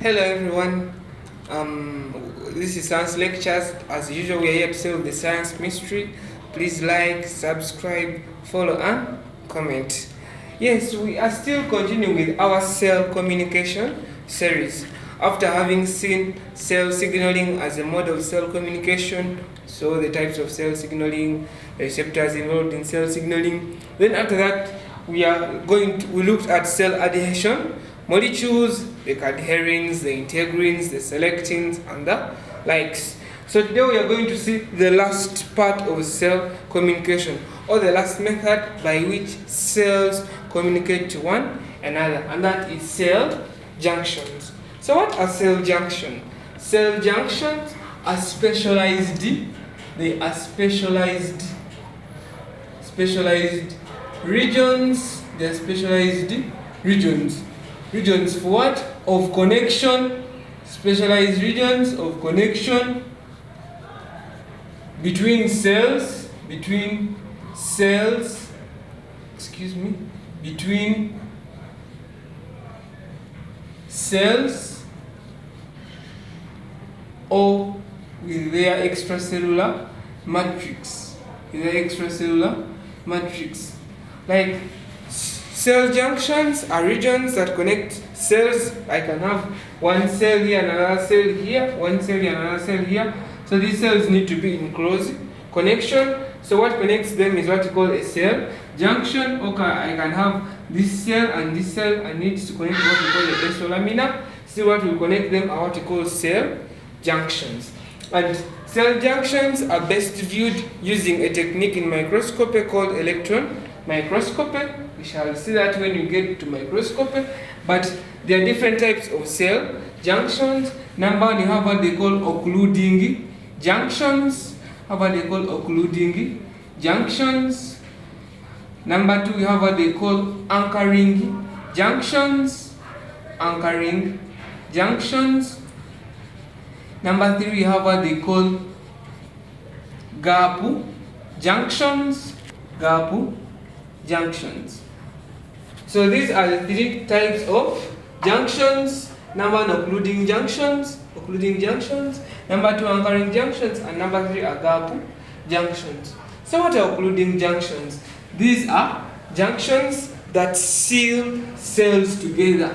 Hello everyone. This is Science Lectures. As usual, we are here to solve the science mystery. Please like, subscribe, follow, and comment. Yes, we are still continuing with our cell communication series. After having seen cell signaling as a mode of cell communication, so the types of cell signaling, the receptors involved in cell signaling. Then after that, we looked at cell adhesion, molecules like adherins, the integrins, the selectins, and the likes. So today we are going to see the last part of cell communication, or the last method by which cells communicate to one another, and that is cell junctions. So what are cell junctions? Cell junctions are specialized. They are specialized regions. They are specialized regions. Regions for what? Of connection. Specialized regions of connection between cells. Between cells or with their extracellular matrix. Like cell junctions are regions that connect cells. I can have one cell here, another cell here, one cell here, another cell here. So these cells need to be in close connection. So what connects them is what we call a cell junction. Okay, I can have this cell and this cell and needs to connect what we call a basal lamina. See, what will connect them are what we call cell junctions. And cell junctions are best viewed using a technique in microscopy called electron microscopy. We shall see that when you get to microscopy. But there are different types of cell junctions. Number one, you have what they call occluding junctions. Number two, you have what they call anchoring junctions. Number three, you have what they call gap junctions. So these are the three types of junctions. Number one, occluding junctions. Number two, anchoring junctions, and number three are gap junctions. So what are occluding junctions? These are junctions that seal cells together.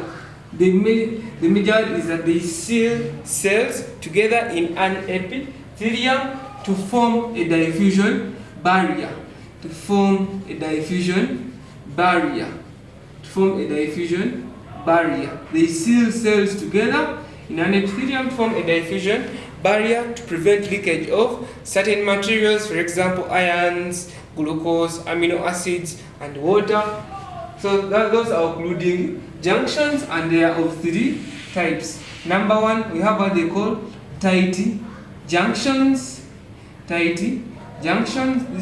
The major is that they seal cells together in an epithelium to form a diffusion barrier. They seal cells together in an epithelium to form a diffusion barrier to prevent leakage of certain materials, for example, ions, glucose, amino acids, and water. So those are occluding junctions, and they are of three types. Number one, we have what they call tight junctions. These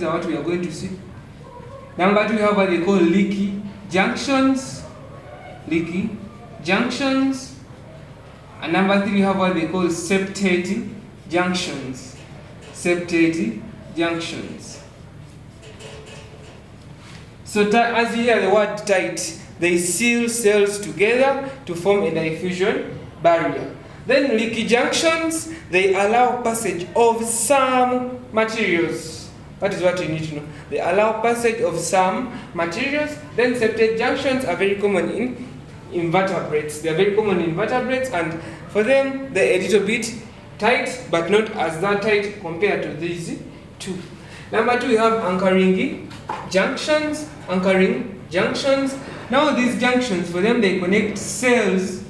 are what we are going to see. Number two, we have what they call leaky junctions. And number three, we have what they call septate junctions. So as you hear the word tight, they seal cells together to form a diffusion barrier. Then leaky junctions, they allow passage of some materials. That is what you need to know. They allow passage of some materials. Then septate junctions are very common in invertebrates. They are very common in invertebrates, and for them they're a little bit tight, but not as that tight compared to these two. Number two, we have anchoring junctions. Now these junctions, for them, they connect cells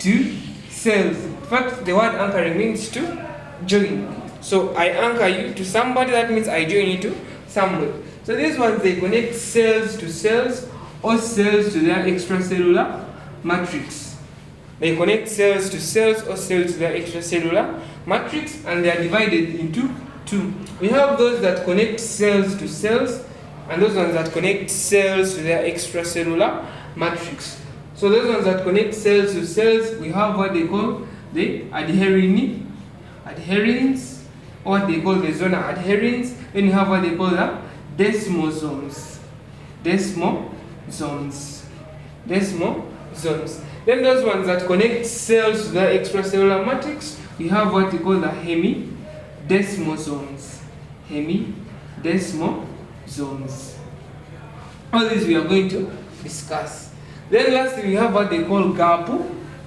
to cells. In fact, the word anchoring means to join. So I anchor you to somebody, that means I join you to somebody. So these ones, they connect cells to cells, or cells to their extracellular matrix. They connect cells to cells or cells to their extracellular matrix, and they are divided into two. We have those that connect cells to cells, and those ones that connect cells to their extracellular matrix. So those ones that connect cells to cells, we have what they call the adherins, or what they call the zona adherins. Then you have what they call the desomosomes. Then those ones that connect cells to the extracellular matrix, we have what we call the hemi, desomosomes. Hemi, desomosomes. All these we are going to discuss. Then lastly, we have what they call gap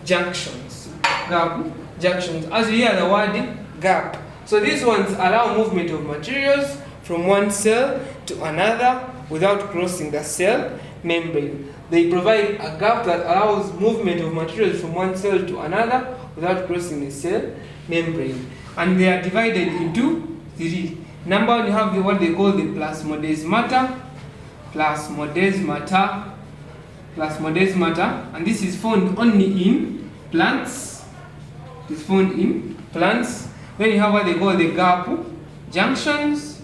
junctions. Gap junctions. As you hear the word gap. So these ones allow movement of materials from one cell to another without crossing the cell membrane. They provide a gap that allows movement of materials from one cell to another without crossing the cell membrane. And they are divided into three. Number one, you have what they call the plasmodesmata, and this is found only in plants. It is found in plants. Then you have what they call the gap junctions.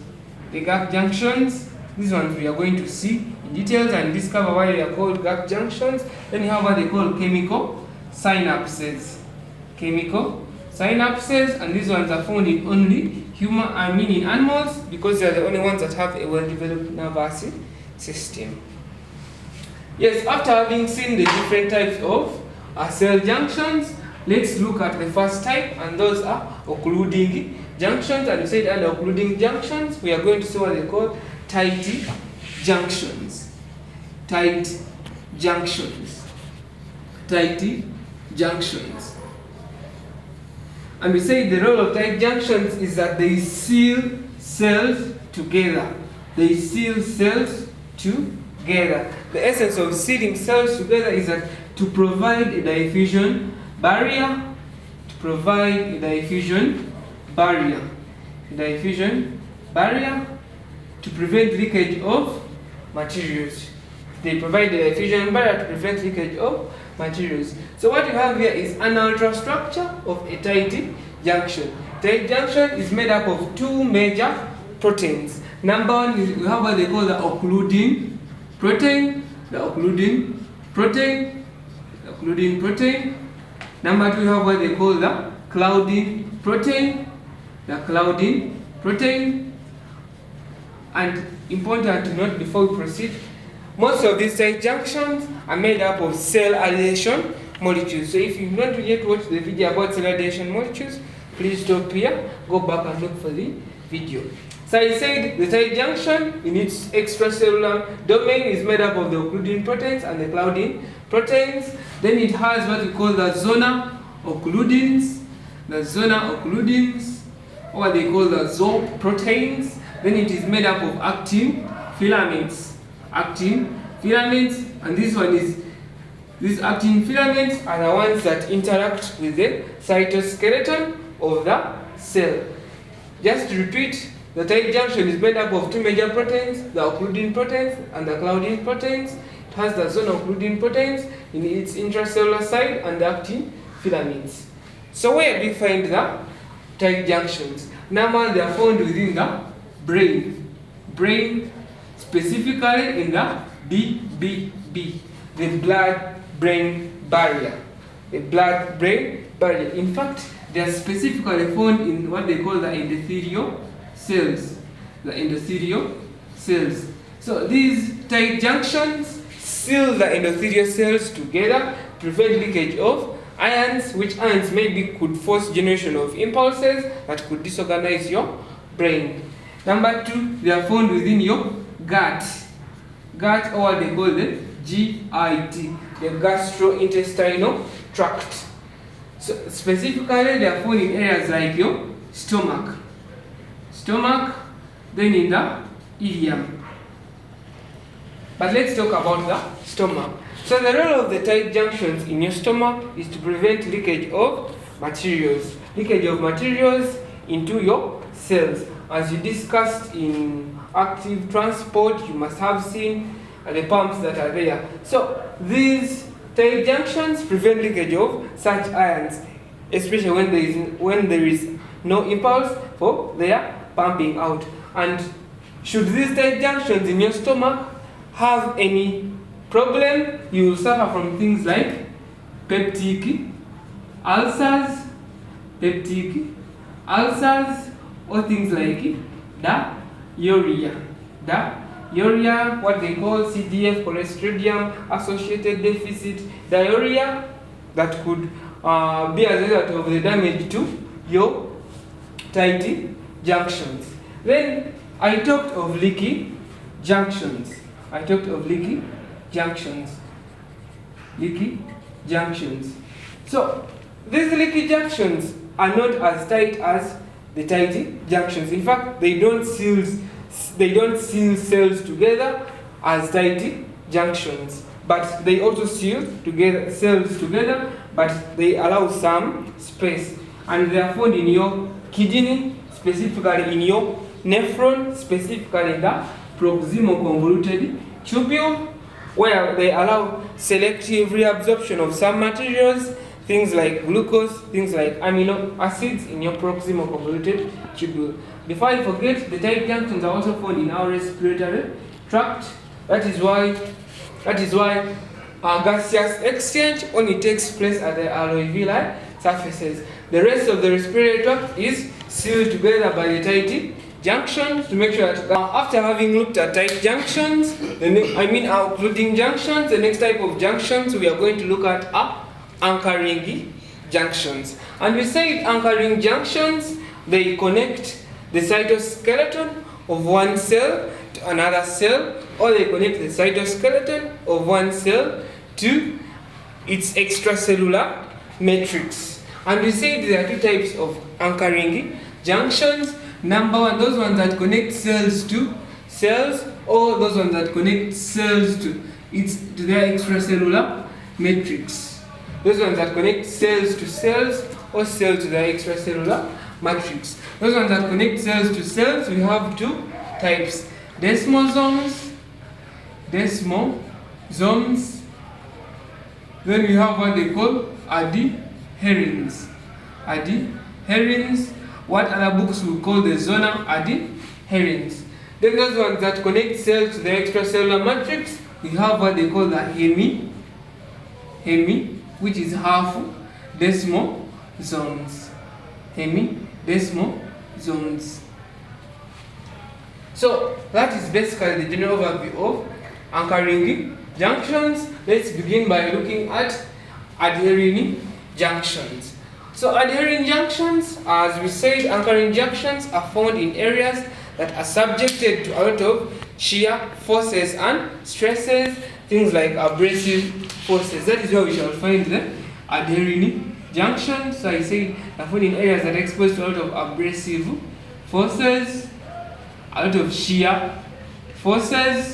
The gap junctions, these ones we are going to see in details and discover why they are called gap junctions. Then you have what they call chemical synapses. Chemical synapses, and these ones are found in only in animals, because they are the only ones that have a well-developed nervous system. Yes, after having seen the different types of cell junctions, let's look at the first type, and those are occluding junctions. And we said under occluding junctions, we are going to see what they call tight junctions. Tight junctions. Tight junctions. And we say the role of tight junctions is that they seal cells together. They seal cells together. The essence of sealing cells together is that to provide a diffusion barrier, to prevent leakage of materials. They provide the diffusion barrier to prevent leakage of materials. So what you have here is an ultrastructure of a tight junction. Tight junction is made up of two major proteins. Number one, we have what they call the occluding protein. Number two, we have what they call the clouding protein. And important to note before we proceed, most of these tight junctions are made up of cell adhesion molecules. So if you want to yet watch the video about cell adhesion molecules, please stop here, go back and look for the video. So I said the tight junction in its extracellular domain is made up of the occluding proteins and the clouding proteins. Then it has what we call the zona occludins, or they call the zooproteins. Then it is made up of actin filaments, and these actin filaments are the ones that interact with the cytoskeleton of the cell. Just to repeat, the tight junction is made up of two major proteins, the occluding proteins and the clouding proteins. It has the zone occluding proteins in its intracellular side and the actin filaments. So where do we find the tight junctions? Number one, they are found within the brain, specifically in the BBB, the blood-brain barrier. In fact, they are specifically found in what they call the endothelial cells. So these tight junctions seal the endothelial cells together, prevent leakage of ions, which ions maybe could force generation of impulses that could disorganize your brain. Number two, they are found within your gut, or they call the GIT, the gastrointestinal tract. So specifically, they are found in areas like your stomach, then in the ileum. But let's talk about the stomach. So the role of the tight junctions in your stomach is to prevent leakage of materials into your cells. As you discussed in active transport, you must have seen the pumps that are there. So these tight junctions prevent leakage of such ions, especially when there is no impulse for their pumping out. And should these tight junctions in your stomach have any problem, you will suffer from things like peptic ulcers, or things like diarrhea, what they call CDF, Clostridium associated deficit diarrhea, that could be as a result of the damage to your tight junctions. Then I talked of leaky junctions. Leaky junctions. So these leaky junctions are not as tight as the tight junctions. In fact, they don't seal cells together as tight junctions, but they also seal cells together, but they allow some space, and they are found in your kidney, specifically in your nephron, specifically in the proximal convoluted tubule, where they allow selective reabsorption of some materials, things like glucose, things like amino acids in your proximal convoluted tubule. Before I forget, the tight junctions are also found in our respiratory tract. That is why gaseous exchange only takes place at the alveoli surfaces. The rest of the respiratory tract is sealed together by the tight junctions, to make sure that after having looked at tight junctions, occluding junctions, the next type of junctions we are going to look at are anchoring junctions. And we said anchoring junctions, they connect the cytoskeleton of one cell to another cell, or they connect the cytoskeleton of one cell to its extracellular matrix. And we said there are two types of anchoring junctions. Number one, those ones that connect cells to cells, or those ones that connect cells to their extracellular matrix. Those ones that connect cells to cells, or cells to their extracellular matrix. Those ones that connect cells to cells, we have two types: desomosomes. Then we have what they call adherins. What other books will call the zona adherins. Then those ones that connect cells to the extracellular matrix, we have what they call the hemi, which is half desomosomes. Desomosomes. So that is basically the general overview of anchoring junctions. Let's begin by looking at adhering junctions. So adhering junctions, as we said, anchoring junctions are found in areas that are subjected to a lot of shear forces and stresses, things like abrasive forces. That is where we shall find the adhering junctions. So I say they're found in areas that are exposed to a lot of abrasive forces, a lot of shear forces.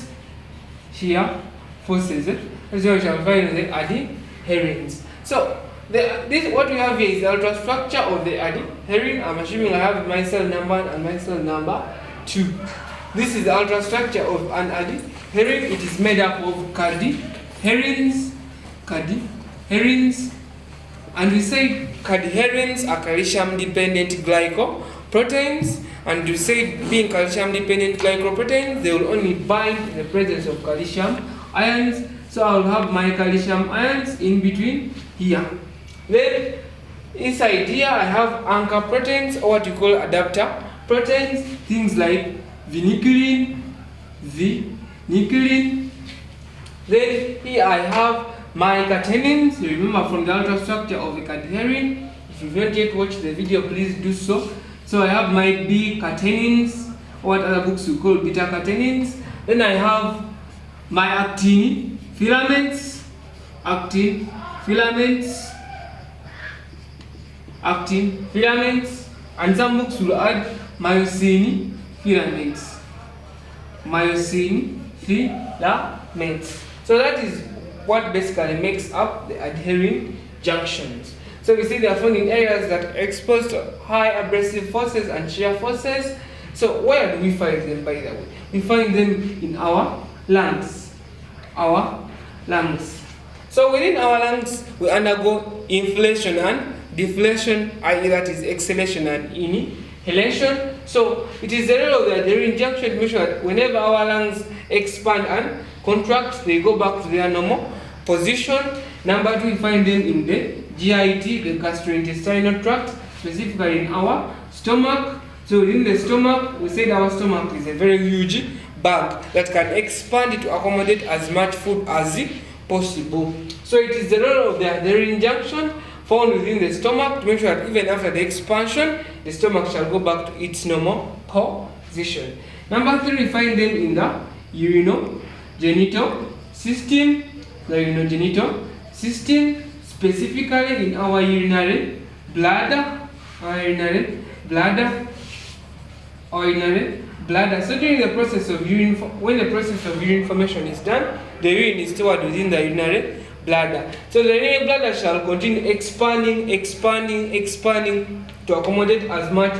That's where we shall find the adherents. So what we have here is the ultrastructure of the adherin. I'm assuming I have my cell number 1 and my cell number 2. This is the ultrastructure of an adherin. It is made up of cadherins, and we say cadherins are calcium-dependent glycoproteins. And we say, being calcium-dependent glycoproteins, they will only bind in the presence of calcium ions. So I will have my calcium ions in between here. Then inside here I have anchor proteins, or what you call adapter proteins, things like vinculin. Then here I have my catenins. You remember from the ultrastructure of the cadherin. If you've not yet watched the video, please do so. So I have my B-catenins, or what other books you call beta-catenins. Then I have my actin filaments, and some books will add myosin filaments. So that is what basically makes up the adhering junctions. So we see they are found in areas that are exposed to high abrasive forces and shear forces. So where do we find them, by the way? We find them in our lungs. So within our lungs, we undergo inflation and deflation, i.e. that is exhalation and inhalation. So it is the role of the adhering junction to make sure that whenever our lungs expand and contract, they go back to their normal position. Number 2, we find them in the GIT, the gastrointestinal tract, specifically in our stomach. So within the stomach, we said our stomach is a very huge bag that can expand to accommodate as much food as possible. So it is the role of the adhering junction found within the stomach to make sure that even after the expansion, the stomach shall go back to its normal position. Number 3, we find them in the urinogenital system. The urinogenital system, specifically in our urinary bladder. So during the process of urine, when the process of urine formation is done, the urine is stored within the urinary bladder. So the urinary bladder shall continue expanding to accommodate as much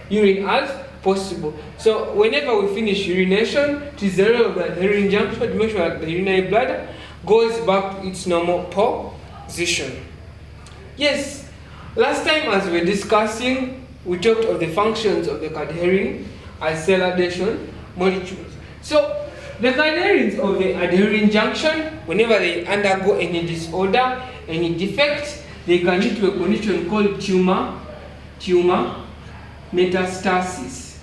urine as possible. So whenever we finish urination, it is the role of the adhering junction to make sure that the urinary bladder goes back to its normal position. Yes, last time as we were discussing, we talked of the functions of the cadherin as cell adhesion molecules. So the cadherins of the adhering junction, whenever they undergo any disorder, any defect, they can lead to a condition called tumor metastasis.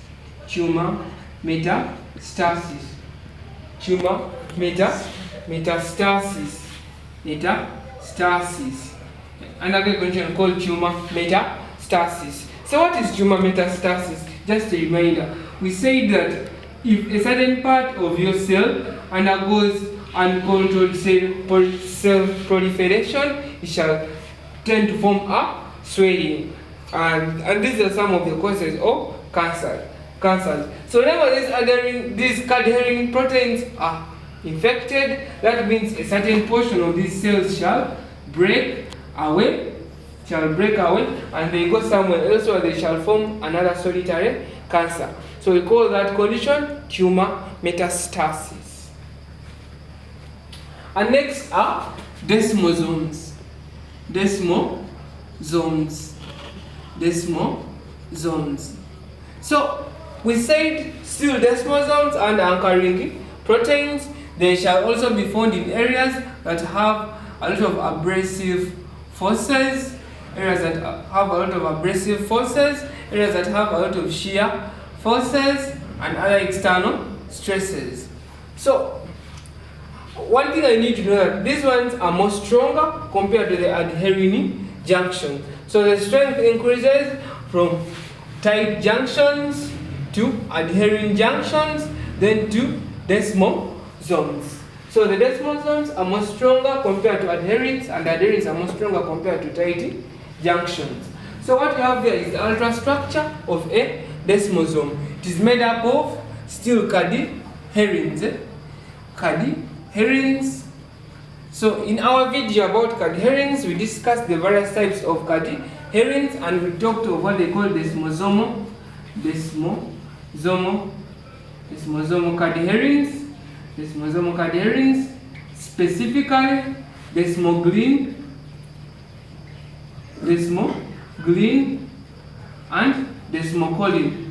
Another condition called tumor metastasis. So what is tumor metastasis? Just a reminder, we say that if a certain part of your cell undergoes uncontrolled cell proliferation, it shall tend to form a swelling. And these are some of the causes of cancers. So whenever these cadherin proteins are infected, that means a certain portion of these cells shall break away, and they go somewhere else where they shall form another solitary cancer. So we call that condition tumor metastasis. And next are desomosomes. So we said still desomosomes and anchoring proteins, they shall also be found in areas that have a lot of abrasive forces, areas that have a lot of shear forces and other external stresses. So one thing I need to know that these ones are more stronger compared to the adhering junction. So the strength increases from tight junctions to adhering junctions, then to desomosomes. So the desomosomes are more stronger compared to adherents, and adherents are more stronger compared to tight junctions. So what you have here is the ultrastructure of a desmosome. It is made up of still cadherins. So in our video about cadherins, we discussed the various types of cadherins, and we talked of what they call desomosomal cadherins, specifically desmoglin and desmocolin.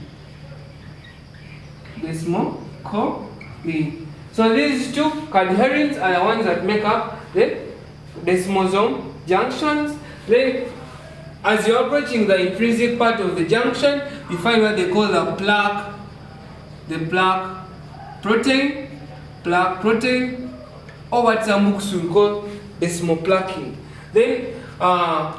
So these two cadherins are the ones that make up the desmosome junctions. Then as you're approaching the intrinsic part of the junction, you find what they call the plaque protein, or what some books will call desmoplaking. Then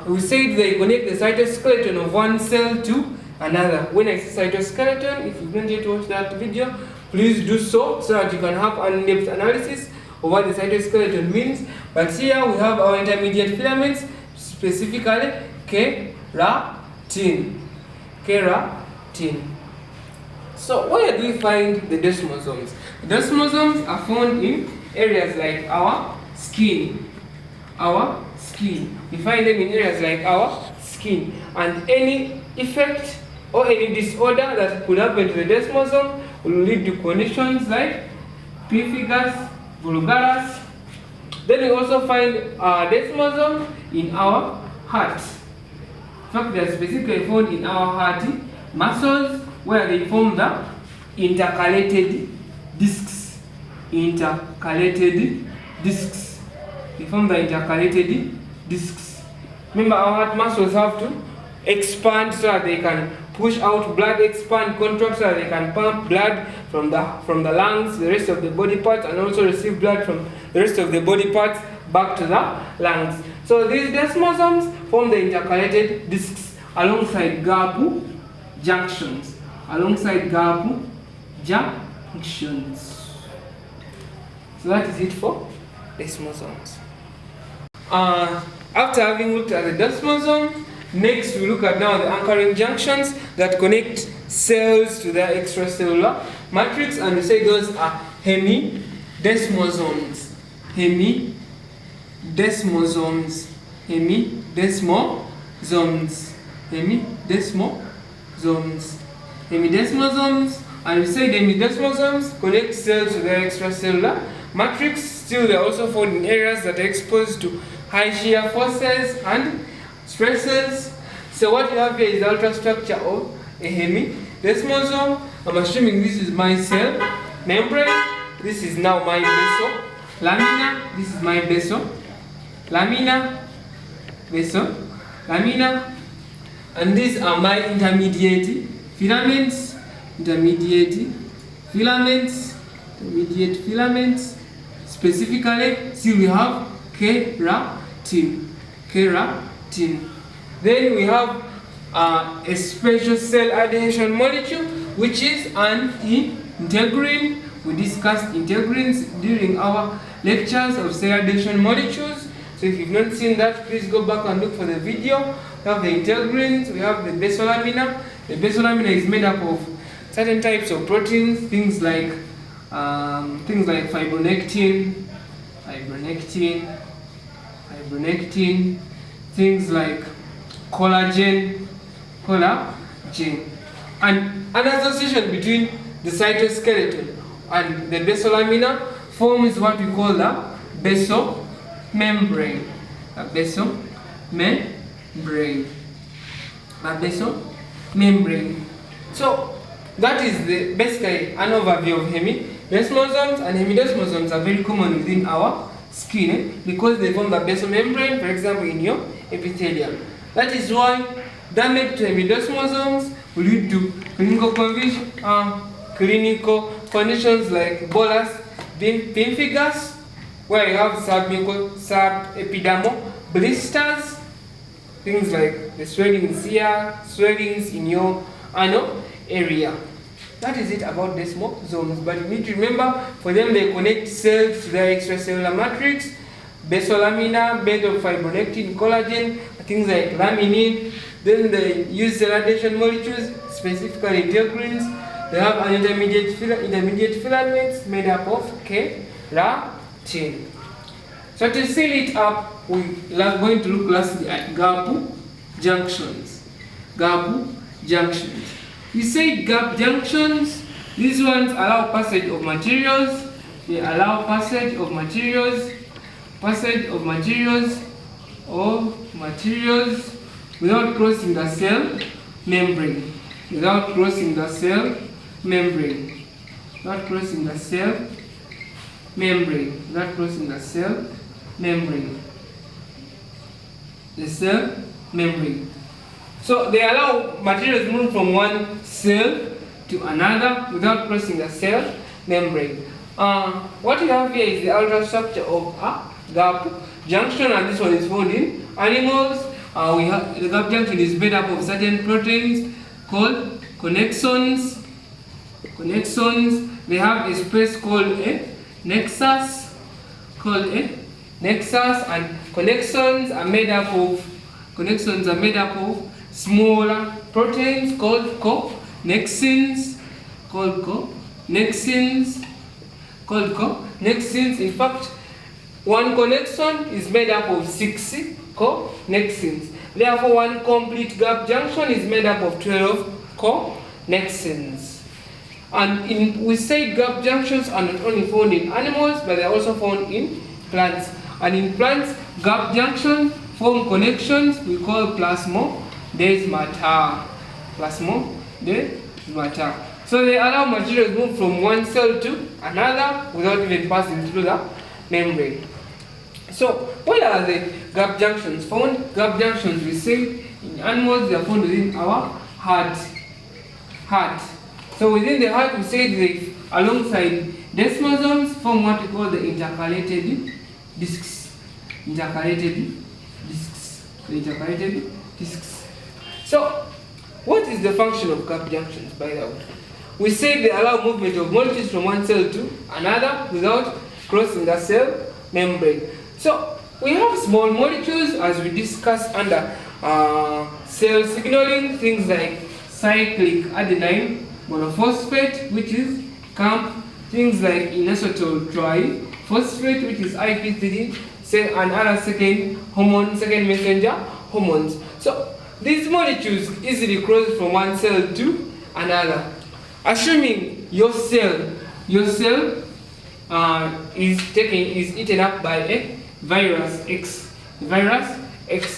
we said they connect the cytoskeleton of one cell to another. When I say cytoskeleton, if you didn't yet watch that video, please do so that you can have an in-depth analysis of what the cytoskeleton means. But here we have our intermediate filaments, specifically keratin. So where do we find the desmosomes? The desmosomes are found in areas like our skin. We find them in areas like our skin, and any effect or any disorder that could happen to the desmosome will lead to conditions like pemphigus vulgaris. Then we also find desmosomes in our heart. In fact, they are specifically found in our heart muscles, where they form the intercalated discs. They form the intercalated discs. Remember, our heart muscles have to expand so that they can push out blood, expand, contract so that they can pump blood from the lungs, the rest of the body parts, and also receive blood from the rest of the body parts back to the lungs. So these desomosomes form the intercalated discs alongside gap junctions. Alongside gap junctions. So that is it for desomosomes. After having looked at the desmosome, next we look at now the anchoring junctions that connect cells to their extracellular matrix, and we say those are hemi desmosomes. Hemi desmosomes. Hemi desmosomes. Hemi desmosomes. Hemi desmosomes, and we say the hemi desmosomes connect cells to their extracellular matrix. Still, they are also found in areas that are exposed to high shear forces and stresses. So what you have here is the ultrastructure of a hemi desmosome. I'm assuming this is my cell membrane. This is now my vessel lamina. This is my vessel lamina, vessel lamina, and these are my intermediate filaments, intermediate filaments. Specifically, see we have keratin. Then we have a special cell adhesion molecule, which is an integrin. We discussed integrins during our lectures of cell adhesion molecules. So if you've not seen that, please go back and look for the video. We have the integrins, we have the basal lamina. The basal lamina is made up of certain types of proteins, things like fibronectin, things like collagen, and an association between the cytoskeleton and the basal lamina forms what we call the basal membrane. A basal membrane. So that is basically an overview of hemi desmosomes, and hemi desmosomes are very common within our skin because they form the basal membrane, for example, in your epithelium. That is why damage to hemi desmosomes will lead to clinical conditions like bullous pemphigus, where you have subepidermal blisters, things like the swellings here, swellings in your anal area. That is it about desmosomes, but you need to remember, for them they connect cells to their extracellular matrix. Basal lamina, made of fibronectin, collagen, things like laminin. Then they use cell adhesion molecules, specifically integrins. They have an intermediate filaments made up of keratin. So to seal it up, we are going to look lastly at gap junctions. We say gap junctions. These ones allow passage of materials. They allow passage of materials without crossing the cell membrane. Without crossing the cell membrane. The cell membrane. So they allow materials to move from one cell to another without crossing the cell membrane. What you have here is the ultrastructure of a gap junction, and this one is found in animals. We have the gap junction is made up of certain proteins called connexons. They have a space called a nexus. And connexons are made up of smaller proteins called connexins. In fact, one connexon is made up of 6 connexins. Therefore, one complete gap junction is made up of 12 connexins. And we say gap junctions are not only found in animals, but they are also found in plants. And in plants, gap junctions form connections we call plasmodesmata. So they allow materials move from one cell to another without even passing through the membrane. So where are the gap junctions found? Gap junctions, we say in animals, they are found within our heart. So within the heart, we say they, alongside desmosomes, form what we call the intercalated discs. intercalated discs. Intercalated discs. So, what is the function of gap junctions, by the way? We say they allow movement of molecules from one cell to another without crossing the cell membrane. So, we have small molecules as we discussed under cell signaling, things like cyclic adenine monophosphate, which is CAMP, things like inositol triphosphate, which is IP3, and other second messenger hormones. So these molecules easily cross from one cell to another. Assuming your cell is eaten up by a virus X,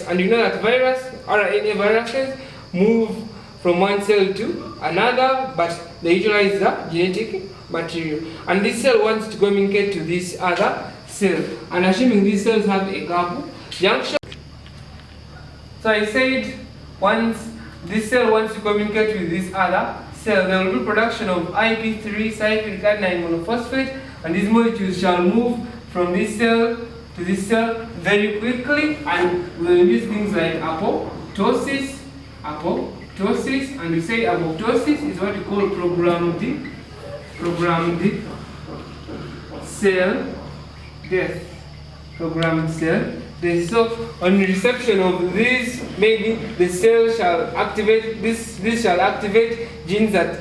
and you know that RNA viruses move from one cell to another, but they utilize the genetic material. And this cell wants to communicate to this other cell. And assuming these cells have a gap junction, so I said once this cell wants to communicate with this other cell, there will be production of IP3 cyclic adenine monophosphate, and these molecules shall move from this cell to this cell very quickly, and we will use things like apoptosis, and we say apoptosis is what we call programmed cell death. Programmed cell death. So on reception of this, maybe the cell shall activate this shall activate genes that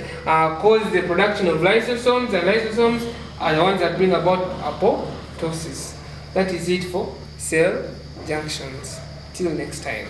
cause the production of lysosomes, and lysosomes are the ones that bring about apoptosis. That is it for cell junctions. Till next time.